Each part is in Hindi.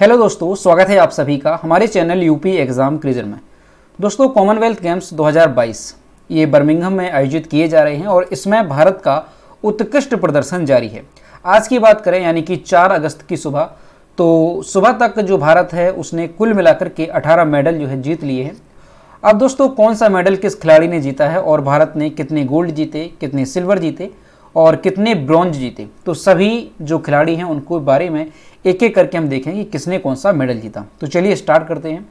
हेलो दोस्तों, स्वागत है आप सभी का हमारे चैनल यूपी एग्ज़ाम क्विज़र में। दोस्तों, कॉमनवेल्थ गेम्स 2022 ये बर्मिंघम में आयोजित किए जा रहे हैं और इसमें भारत का उत्कृष्ट प्रदर्शन जारी है। आज की बात करें यानी कि 4 अगस्त की सुबह, तो सुबह तक जो भारत है उसने कुल मिलाकर के 18 मेडल जो है जीत लिए हैं। अब दोस्तों, कौन सा मेडल किस खिलाड़ी ने जीता है और भारत ने कितने गोल्ड जीते, कितने सिल्वर जीते और कितने ब्रॉन्ज जीते, तो सभी जो खिलाड़ी हैं उनको बारे में एक एक करके हम देखें कि किसने कौन सा मेडल जीता। तो चलिए स्टार्ट करते हैं।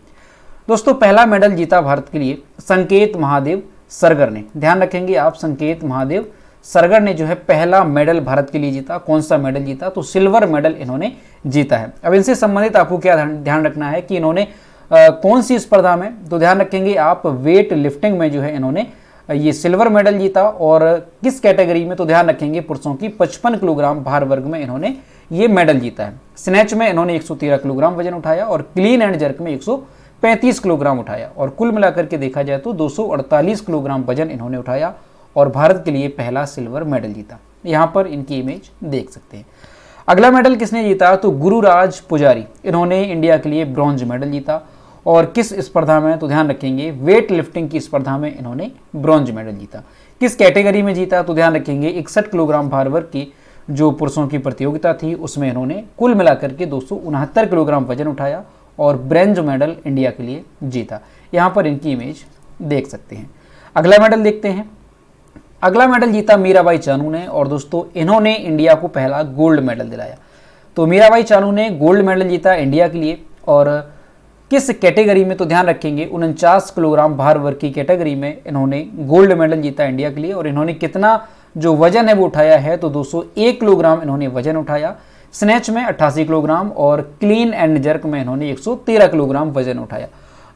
दोस्तों, पहला मेडल जीता भारत के लिए संकेत महादेव सरगर ने। ध्यान रखेंगे आप, संकेत महादेव सरगर ने जो है पहला मेडल भारत के लिए जीता। कौन सा मेडल जीता? तो सिल्वर मेडल इन्होंने जीता है। अब इनसे संबंधित आपको क्या ध्यान रखना है कि इन्होंने कौन सी स्पर्धा में, तो ध्यान रखेंगे आप वेट लिफ्टिंग में जो है इन्होंने ये सिल्वर मेडल जीता। और किस कैटेगरी में? तो ध्यान रखेंगे पुरुषों की 55 किलोग्राम भार वर्ग में इन्होंने ये मेडल जीता है। स्नैच में इन्होंने 113 किलोग्राम वजन उठाया और क्लीन एंड जर्क में 135 किलोग्राम उठाया और कुल मिलाकर के देखा जाए तो 248 किलोग्राम वजन इन्होंने उठाया और भारत के लिए पहला सिल्वर मेडल जीता। यहाँ पर इनकी इमेज देख सकते हैं। अगला मेडल किसने जीता? तो गुरुराज पुजारी, इन्होंने इंडिया के लिए ब्रॉन्ज मेडल जीता। और किस स्पर्धा में? तो ध्यान रखेंगे वेट लिफ्टिंग की स्पर्धा में इन्होंने ब्रॉन्ज मेडल जीता। किस कैटेगरी में जीता? तो ध्यान रखेंगे 61 किलोग्राम भार वर्ग की जो पुरुषों की प्रतियोगिता थी उसमें इन्होंने कुल मिलाकर के 269 किलोग्राम वजन उठाया और ब्रॉन्ज मेडल इंडिया के लिए जीता। यहाँ पर इनकी इमेज देख सकते हैं। अगला मेडल देखते हैं। अगला मेडल जीता मीराबाई चानू ने और दोस्तों इन्होंने इंडिया को पहला गोल्ड मेडल दिलाया। तो मीराबाई चानू ने गोल्ड मेडल जीता इंडिया के लिए। और किस कैटेगरी में? तो ध्यान रखेंगे 49 किलोग्राम भार वर्ग की कैटेगरी में इन्होंने गोल्ड मेडल जीता इंडिया के लिए। और इन्होंने कितना जो वजन है वो उठाया है? तो 201 किलोग्राम इन्होंने वजन उठाया। स्नैच में 88 किलोग्राम और क्लीन एंड जर्क में इन्होंने 113 किलोग्राम वजन उठाया।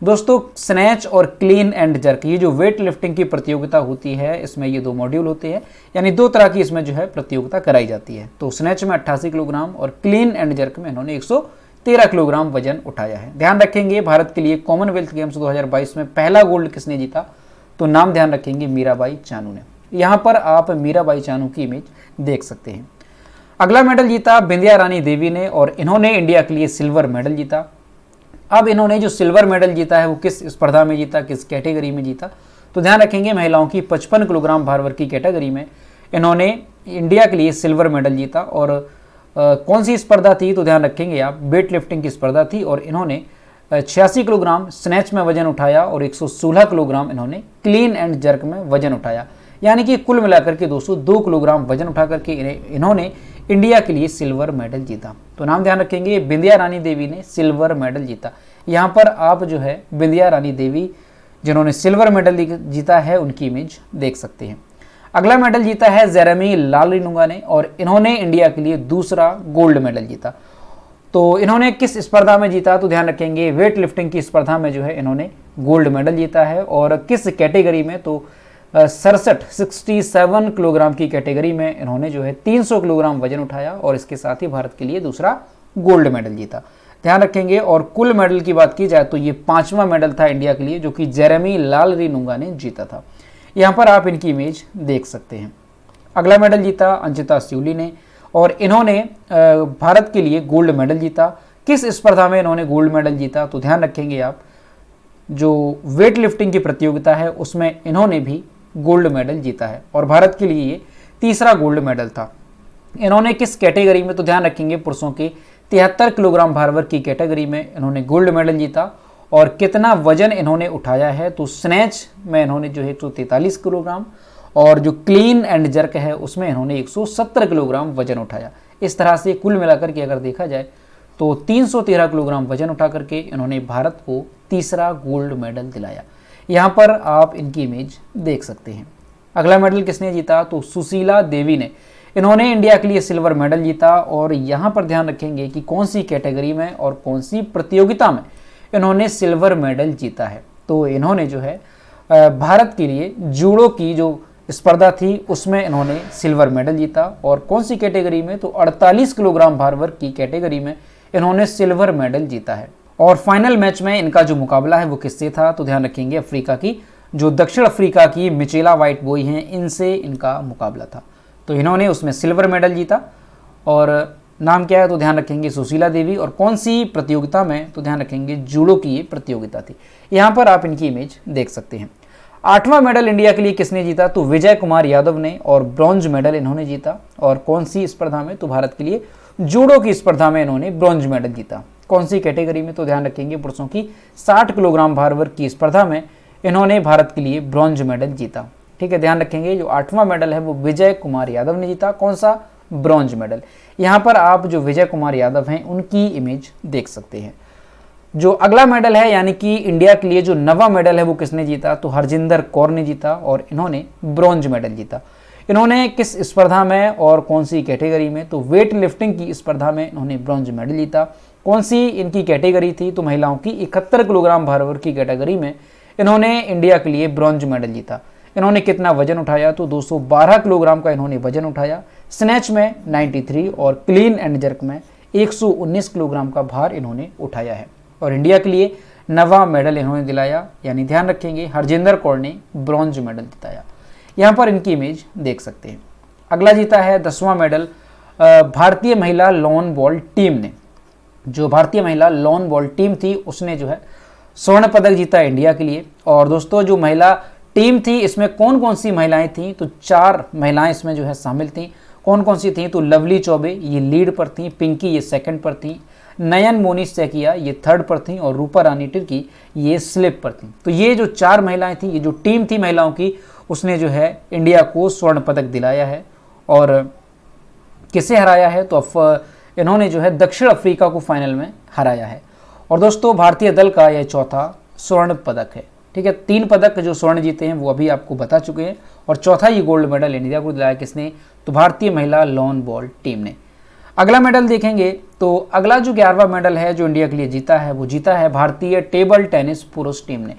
दोस्तों, स्नैच और क्लीन एंड जर्क ये जो वेट लिफ्टिंग की प्रतियोगिता होती है इसमें ये 2 मॉड्यूल होते हैं, यानी 2 तरह की इसमें जो है प्रतियोगिता कराई जाती है। तो स्नैच में 88 किलोग्राम और क्लीन एंड जर्क में इन्होंने 113 किलोग्राम वजन उठाया है। ध्यान रखेंगे भारत के लिए कॉमनवेल्थ गेम्स 2022 में पहला गोल्ड किसने जीता? तो नाम ध्यान रखेंगे मीराबाई चानू ने। यहाँ पर आप मीराबाई चानू की इमेज देख सकते हैं। अगला मेडल जीता बिंदिया रानी देवी ने और इन्होंने इंडिया के लिए सिल्वर मेडल जीता। अब इन्होंने जो सिल्वर मेडल जीता है वो किस स्पर्धा में जीता, किस कैटेगरी में जीता? तो ध्यान रखेंगे महिलाओं की 55 किलोग्राम भार वर्ग की कैटेगरी में इन्होंने इंडिया के लिए सिल्वर मेडल जीता। और कौन सी स्पर्धा थी? तो ध्यान रखेंगे आप वेट लिफ्टिंग की स्पर्धा थी और इन्होंने 86 किलोग्राम स्नैच में वजन उठाया और 116 किलोग्राम इन्होंने क्लीन एंड जर्क में वजन उठाया। यानी कि कुल मिलाकर के 202 किलोग्राम वजन उठा करके इन्होंने इंडिया के लिए सिल्वर मेडल जीता। तो नाम ध्यान रखेंगे बिंदिया रानी देवी ने सिल्वर मेडल जीता। यहाँ पर आप जो है बिंदिया रानी देवी जिन्होंने सिल्वर मेडल जीता है उनकी इमेज देख सकते हैं। अगला मेडल जीता है जेरेमी लालरिनुंगा ने और इन्होंने इंडिया के लिए दूसरा गोल्ड मेडल जीता। तो इन्होंने किस स्पर्धा में जीता? तो ध्यान रखेंगे वेट लिफ्टिंग की स्पर्धा में जो है इन्होंने गोल्ड मेडल जीता है। और किस कैटेगरी में? तो 67 किलोग्राम की कैटेगरी में इन्होंने जो है 300 किलोग्राम वजन उठाया और इसके साथ ही भारत के लिए दूसरा गोल्ड मेडल जीता। ध्यान रखेंगे। और कुल मेडल की बात की जाए तो ये 5वां मेडल था इंडिया के लिए जो कि जेरेमी लालरिनुंगा ने जीता था। यहाँ पर आप इनकी इमेज देख सकते हैं। अगला मेडल जीता अंचिता स्यूली ने और इन्होंने भारत के लिए गोल्ड मेडल जीता। किस स्पर्धा में इन्होंने गोल्ड मेडल जीता? तो ध्यान रखेंगे आप जो वेट लिफ्टिंग की प्रतियोगिता है उसमें इन्होंने भी गोल्ड मेडल जीता है और भारत के लिए ये तीसरा गोल्ड मेडल था। इन्होंने किस कैटेगरी में? तो ध्यान रखेंगे पुरुषों के 73 किलोग्राम भार वर्ग की कैटेगरी में इन्होंने गोल्ड मेडल जीता। और कितना वजन इन्होंने उठाया है? तो स्नैच में इन्होंने जो है 143 किलोग्राम और जो क्लीन एंड जर्क है उसमें इन्होंने 170 किलोग्राम वजन उठाया। इस तरह से कुल मिलाकर के अगर देखा जाए तो 313 किलोग्राम वजन उठा करके इन्होंने भारत को तीसरा गोल्ड मेडल दिलाया। यहाँ पर आप इनकी इमेज देख सकते हैं। अगला मेडल किसने जीता? तो सुशीला देवी ने। इन्होंने इंडिया के लिए सिल्वर मेडल जीता। और यहाँ पर ध्यान रखेंगे कि कौन सी कैटेगरी में और कौन सी प्रतियोगिता में इन्होंने सिल्वर मेडल जीता है। तो इन्होंने जो है भारत के लिए जूडो की जो स्पर्धा थी उसमें इन्होंने सिल्वर मेडल जीता। और कौन सी कैटेगरी में? तो 48 किलोग्राम भार वर्ग की कैटेगरी में इन्होंने सिल्वर मेडल जीता है। और फाइनल मैच में इनका जो मुकाबला है वो किससे था? तो ध्यान रखेंगे अफ्रीका की जो दक्षिण अफ्रीका की मिचेला वाइट बॉय हैं इनसे इनका मुकाबला था। तो इन्होंने उसमें सिल्वर मेडल जीता। और नाम क्या है तो ध्यान रखेंगे सुशीला देवी। और कौन सी प्रतियोगिता में तो ध्यान रखेंगे जूडो की ये प्रतियोगिता थी। यहाँ पर आप इनकी इमेज देख सकते हैं। 8वां मेडल इंडिया के लिए किसने जीता तो विजय कुमार यादव ने, और ब्रॉन्ज मेडल इन्होंने जीता। और कौन सी स्पर्धा में तो भारत के लिए जूडो की स्पर्धा में इन्होंने ब्रॉन्ज मेडल जीता। कौन सी कैटेगरी में तो ध्यान रखेंगे पुरुषों की 60 किलोग्राम भार वर्ग की स्पर्धा में इन्होंने भारत के लिए ब्रॉन्ज मेडल जीता। ठीक है, ध्यान रखेंगे जो 8वां मेडल है वो विजय कुमार यादव ने जीता। कौन सा ब्रॉन्ज मेडल। यहाँ पर आप जो विजय कुमार यादव हैं उनकी इमेज देख सकते हैं। जो अगला मेडल है यानी कि इंडिया के लिए जो 9वां मेडल है वो किसने जीता तो हरजिंदर कौर ने जीता, और इन्होंने ब्रॉन्ज मेडल जीता। इन्होंने किस स्पर्धा में और कौन सी कैटेगरी में तो वेट लिफ्टिंग की स्पर्धा में इन्होंने ब्रॉन्ज मेडल जीता। कौन सी इनकी कैटेगरी थी तो महिलाओं की 71 किलोग्राम भार वर्ग की कैटेगरी में इन्होंने इंडिया के लिए ब्रॉन्ज मेडल जीता। इन्होंने कितना वजन उठाया तो 212 किलोग्राम का इन्होंने वजन उठाया। स्नैच में 93 और क्लीन एंड जर्क में 119 किलोग्राम का भार इन्होंने उठाया है, और इंडिया के लिए 9वां मेडल इन्होंने दिलाया। यानी ध्यान रखेंगे हरजिंदर कौर ने ब्रॉन्ज मेडल जिताया। यहाँ पर इनकी इमेज देख सकते हैं। अगला जीता है 10वां मेडल भारतीय महिला लॉन बॉल टीम ने। जो भारतीय महिला लॉन बॉल टीम थी उसने जो है स्वर्ण पदक जीता इंडिया के लिए। और दोस्तों जो महिला टीम थी इसमें कौन कौन सी महिलाएं थीं तो 4 महिलाएं इसमें जो है शामिल थीं। कौन कौन सी थीं तो लवली चौबे ये लीड पर थीं, पिंकी ये सेकंड पर थीं, नयन मोनी सैकिया ये थर्ड पर थीं, और रूपा रानी टिर्की ये स्लिप पर थीं। तो ये जो 4 महिलाएं थीं, ये जो टीम थी महिलाओं की, उसने जो है इंडिया को स्वर्ण पदक दिलाया है। और किसे हराया है तो इन्होंने जो है दक्षिण अफ्रीका को फाइनल में हराया है। और दोस्तों भारतीय दल का यह चौथा स्वर्ण पदक है। ठीक है, 3 पदक जो स्वर्ण जीते हैं वो अभी आपको बता चुके हैं, और चौथा ये गोल्ड मेडल इंडिया को दिलाया किसने तो भारतीय महिला लॉन बॉल टीम ने। अगला मेडल देखेंगे तो अगला जो 11वां मेडल है जो इंडिया के लिए जीता है वो जीता है भारतीय टेबल टेनिस पुरुष टीम ने।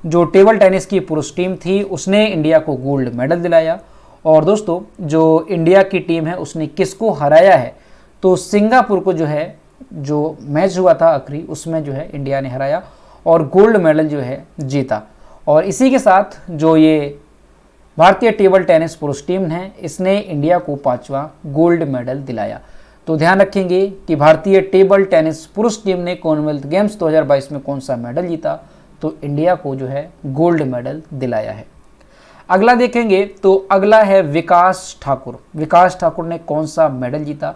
जो टेबल टेनिस की पुरुष टीम थी उसने इंडिया को गोल्ड मेडल दिलाया। और दोस्तों जो इंडिया की टीम है उसने किसको हराया है तो सिंगापुर को जो है, जो मैच हुआ था आखिरी उसमें जो है इंडिया ने हराया और गोल्ड मेडल जो है जीता। और इसी के साथ जो ये भारतीय टेबल टेनिस पुरुष टीम है इसने इंडिया को 5वां गोल्ड मेडल दिलाया। तो ध्यान रखेंगे कि भारतीय टेबल टेनिस पुरुष टीम ने कॉमनवेल्थ गेम्स 2022 में कौन सा मेडल जीता तो इंडिया को जो है गोल्ड मेडल दिलाया है। अगला देखेंगे तो अगला है विकास ठाकुर। विकास ठाकुर ने कौन सा मेडल जीता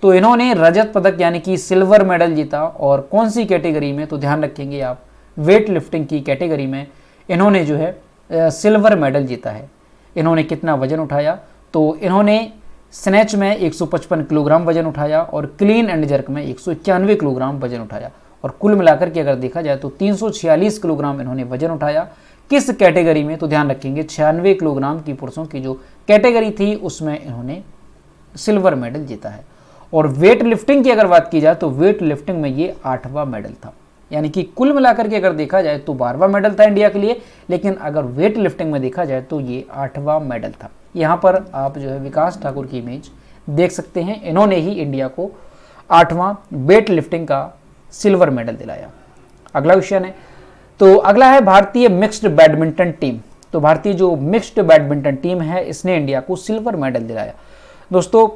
तो इन्होंने रजत पदक यानी कि सिल्वर मेडल जीता। और कौन सी कैटेगरी में तो ध्यान रखेंगे आप वेट लिफ्टिंग की कैटेगरी में इन्होंने जो है सिल्वर मेडल जीता है। इन्होंने कितना वजन उठाया तो इन्होंने स्नैच में 155 किलोग्राम वजन उठाया और क्लीन एंड जर्क में 191 किलोग्राम वजन उठाया। और कुल मिलाकर के अगर देखा जाए तो 346 किलोग्राम इन्होंने वजन उठाया। किस कैटेगरी में तो ध्यान रखेंगे 96 किलोग्राम की पुरुषों की जो कैटेगरी थी उसमें इन्होंने सिल्वर मेडल जीता है। और वेट लिफ्टिंग की अगर बात की जाए तो वेट लिफ्टिंग में ये 8वां मेडल था। यानी कि कुल मिलाकर के अगर देखा जाए तो 12वां मेडल था इंडिया के लिए, लेकिन अगर वेट लिफ्टिंग में देखा जाए तो ये 8वां मेडल था। यहाँ पर आप जो है विकास ठाकुर की इमेज देख सकते हैं। इन्होंने ही इंडिया को 8वां वेट लिफ्टिंग का सिल्वर मेडल दिलाया। अगला क्वेश्चन है तो अगला है भारतीय मिक्स्ड बैडमिंटन टीम। तो भारतीय जो मिक्स्ड बैडमिंटन टीम है इसने इंडिया को सिल्वर मेडल दिलाया। दोस्तों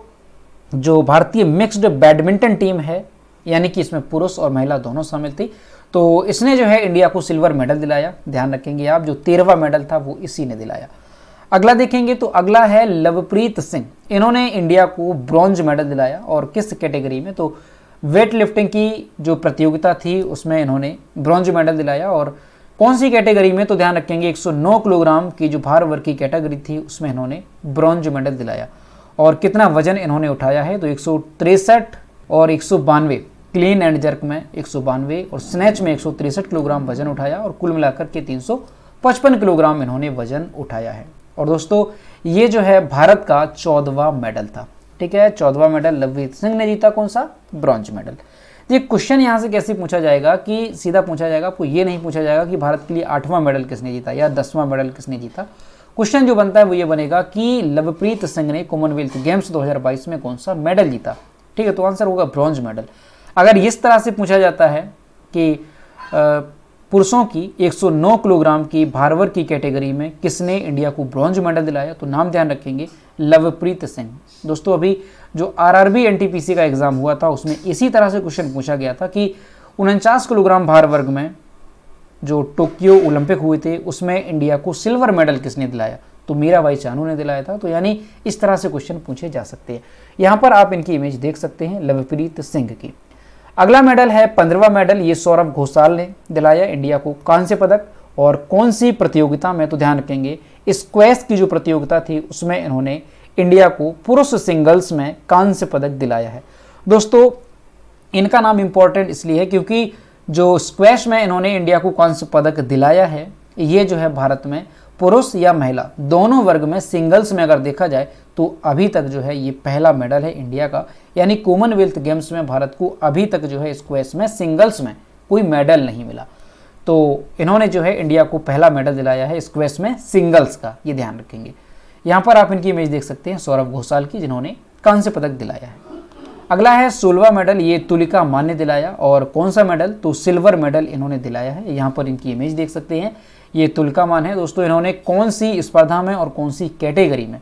जो भारतीय मिक्स्ड बैडमिंटन टीम है यानी कि इसमें पुरुष और महिला दोनों शामिल थी, तो इसने जो है इंडिया को सिल्वर मेडल दिलाया। ध्यान रखेंगे आप जो 13वां मेडल था वो इसी ने दिलाया। अगला देखेंगे तो अगला है लवप्रीत सिंह। इन्होंने इंडिया को ब्रॉन्ज मेडल दिलाया। और किस कैटेगरी में तो वेट लिफ्टिंग की जो प्रतियोगिता थी उसमें इन्होंने ब्रॉन्ज मेडल दिलाया। और कौन सी कैटेगरी में तो ध्यान रखेंगे 109 किलोग्राम की जो भार वर्ग की कैटेगरी थी उसमें इन्होंने ब्रॉन्ज मेडल दिलाया। और कितना वजन इन्होंने उठाया है तो 163 और 192, क्लीन एंड जर्क में 192 और स्नैच में 163 किलोग्राम वजन उठाया। और कुल मिलाकर के 355 किलोग्राम इन्होंने वजन उठाया है। और दोस्तों ये जो है भारत का 14वां मेडल था। ठीक है, 14वां मेडल लवप्रीत सिंह ने जीता। कौन सा ब्रॉन्ज मेडल। ये क्वेश्चन यहाँ से कैसे पूछा जाएगा कि सीधा पूछा जाएगा, आपको ये नहीं पूछा जाएगा कि भारत के लिए 8वां मेडल किसने जीता या 10वां मेडल किसने जीता। क्वेश्चन जो बनता है वो ये बनेगा कि लवप्रीत सिंह ने कॉमनवेल्थ गेम्स 2022 में कौन सा मेडल जीता। ठीक है, तो आंसर होगा ब्रॉन्ज मेडल। अगर इस तरह से पूछा जाता है कि पुरुषों की 109 किलोग्राम की भार वर्ग की कैटेगरी में किसने इंडिया को ब्रॉन्ज मेडल दिलाया तो नाम ध्यान रखेंगे लवप्रीत सिंह। दोस्तों अभी जो आरआरबी एनटीपीसी का एग्जाम हुआ था उसमें इसी तरह से क्वेश्चन पूछा गया था कि 49 किलोग्राम भार वर्ग में जो टोक्यो ओलंपिक हुए थे उसमें इंडिया को सिल्वर मेडल किसने दिलाया, तो मीराबाई चानू ने दिलाया था। तो यानी इस तरह से क्वेश्चन पूछे जा सकते हैं। यहाँ पर आप इनकी इमेज देख सकते हैं लवप्रीत सिंह की। अगला मेडल है 15वां मेडल, ये सौरभ घोषाल ने दिलाया इंडिया को कांस्य पदक। और कौन सी प्रतियोगिता में, तो ध्यान रखेंगे स्क्वैश की जो प्रतियोगिता थी उसमें इन्होंने इंडिया को पुरुष सिंगल्स में कांस्य पदक दिलाया है। दोस्तों इनका नाम इंपॉर्टेंट इसलिए है क्योंकि जो स्क्वैश में इन्होंने इंडिया को कांस्य पदक दिलाया है, ये जो है भारत में पुरुष या महिला दोनों वर्ग में सिंगल्स में अगर देखा जाए तो अभी तक जो है ये पहला मेडल है इंडिया का। यानी कॉमनवेल्थ गेम्स में भारत को अभी तक जो है स्क्वैश में सिंगल्स में कोई मेडल नहीं मिला। तो इन्होंने जो है इंडिया को पहला मेडल दिलाया है स्क्वैश में सिंगल्स का, ये ध्यान रखेंगे। यहाँ पर आप इनकी इमेज देख सकते हैं सौरभ घोषाल की, जिन्होंने कांस्य पदक दिलाया है। अगला है 16वां मेडल, ये तुलिका मान ने दिलाया। और कौन सा मेडल, तो सिल्वर मेडल इन्होंने दिलाया है। यहाँ पर इनकी इमेज देख सकते हैं, ये तुलिका मान है। दोस्तों इन्होंने कौन सी स्पर्धा में और कौन सी कैटेगरी में,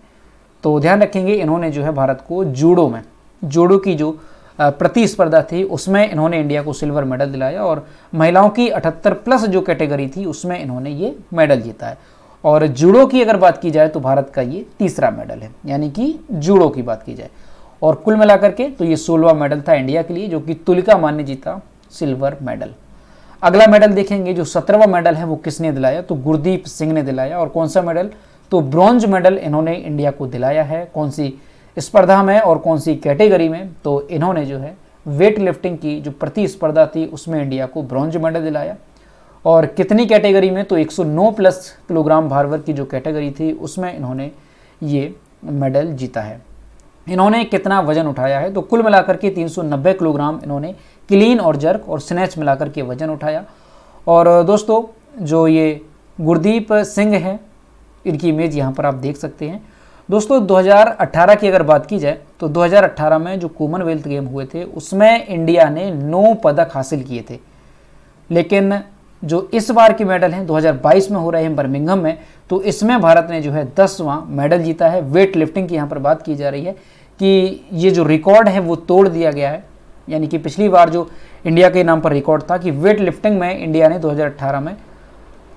तो ध्यान रखेंगे इन्होंने जो है भारत को जूडो में, जूडो की जो प्रतिस्पर्धा थी उसमें इन्होंने इंडिया को सिल्वर मेडल दिलाया। और महिलाओं की 78+ जो कैटेगरी थी उसमें इन्होंने ये मेडल जीता है। और जूडो की अगर बात की जाए तो भारत का ये तीसरा मेडल है, यानी कि जूडो की बात की जाए। और कुल मिलाकर के तो ये 16वां मेडल था इंडिया के लिए, जो कि तुलिका मान ने जीता सिल्वर मेडल। अगला मेडल देखेंगे, जो 17वां मेडल है वो किसने दिलाया, तो गुरदीप सिंह ने दिलाया। और कौन सा मेडल, तो ब्रॉन्ज मेडल इन्होंने इंडिया को दिलाया है। कौन सी स्पर्धा में और कौन सी कैटेगरी में, तो इन्होंने जो है वेट लिफ्टिंग की जो प्रतिस्पर्धा थी उसमें इंडिया को ब्रॉन्ज मेडल दिलाया। और कितनी कैटेगरी में, तो 109+ किलोग्राम भार वर्ग की जो कैटेगरी थी उसमें इन्होंने ये मेडल जीता है। इन्होंने कितना वजन उठाया है, तो कुल मिलाकर के 390 किलोग्राम इन्होंने क्लीन और जर्क और स्नैच मिलाकर के वजन उठाया। और दोस्तों जो ये गुरदीप सिंह है, इनकी इमेज यहाँ पर आप देख सकते हैं। दोस्तों 2018 की अगर बात की जाए तो 2018 में जो कॉमनवेल्थ गेम हुए थे उसमें इंडिया ने 9 पदक हासिल किए थे। लेकिन जो इस बार के मेडल हैं 2022 में हो रहे हैं बर्मिंघम में, तो इसमें भारत ने जो है 10वां मेडल जीता है। वेट लिफ्टिंग की यहाँ पर बात की जा रही है कि ये जो रिकॉर्ड है वो तोड़ दिया गया है। यानी कि पिछली बार जो इंडिया के नाम पर रिकॉर्ड था कि वेट लिफ्टिंग में इंडिया ने 2018 में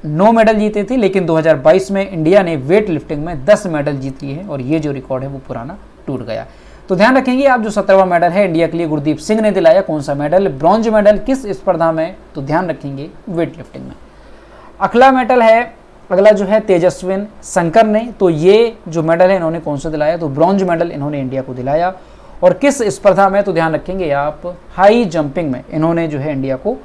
9 मेडल जीते थे, लेकिन 2022 में इंडिया ने वेट लिफ्टिंग में 10 मेडल जीत लिए हैं। और ये जो रिकॉर्ड है वो पुराना टूट गया। तो ध्यान रखेंगे आप, जो 17वां मेडल है इंडिया के लिए गुरदीप सिंह ने दिलाया। कौन सा मेडल, ब्रॉन्ज मेडल, किस स्पर्धा में, तो ध्यान रखेंगे वेट लिफ्टिंग में। अगला मेडल है, अगला जो है तेजस्विन शंकर ने, तो ये जो मेडल है इन्होंने कौन सा दिलाया, तो ब्रॉन्ज मेडल इन्होंने इंडिया को दिलाया। और किस स्पर्धा में, तो ध्यान रखेंगे आप हाई जंपिंग में इन्होंने जो है इंडिया को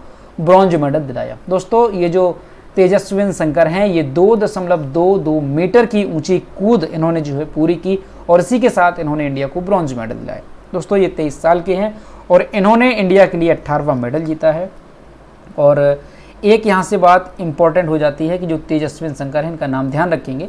ब्रॉन्ज मेडल दिलाया। दोस्तों ये जो तेजस्विन शंकर हैं ये 2.22 मीटर की ऊंची कूद इन्होंने जो है पूरी की और इसी के साथ इन्होंने इंडिया को ब्रॉन्ज मेडल दिलाया। दोस्तों ये 23 साल के हैं और इन्होंने इंडिया के लिए 18वां मेडल जीता है। और एक यहाँ से बात इंपॉर्टेंट हो जाती है कि जो तेजस्विन शंकर हैं इनका नाम ध्यान रखेंगे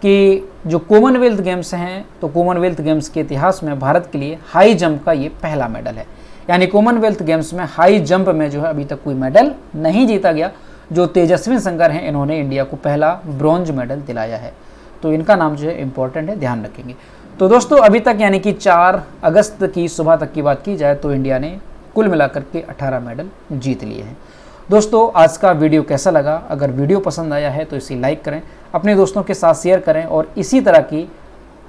कि जो कॉमनवेल्थ गेम्स हैं, तो कॉमनवेल्थ गेम्स के इतिहास में भारत के लिए हाई जंप का ये पहला मेडल है। यानी कॉमनवेल्थ गेम्स में हाई जंप में जो है अभी तक कोई मेडल नहीं जीता गया। जो तेजस्विन शंकर हैं इन्होंने इंडिया को पहला ब्रॉन्ज मेडल दिलाया है। तो इनका नाम जो है इंपॉर्टेंट है, ध्यान रखेंगे। तो दोस्तों अभी तक यानी कि 4 अगस्त की सुबह तक की बात की जाए तो इंडिया ने कुल मिलाकर के 18 मेडल जीत लिए हैं। दोस्तों आज का वीडियो कैसा लगा, अगर वीडियो पसंद आया है तो इसे लाइक करें, अपने दोस्तों के साथ शेयर करें और इसी तरह की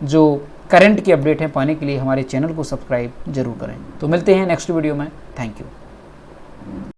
जो करंट की अपडेट है पाने के लिए हमारे चैनल को सब्सक्राइब जरूर करें। तो मिलते हैं नेक्स्ट वीडियो में। Thank you.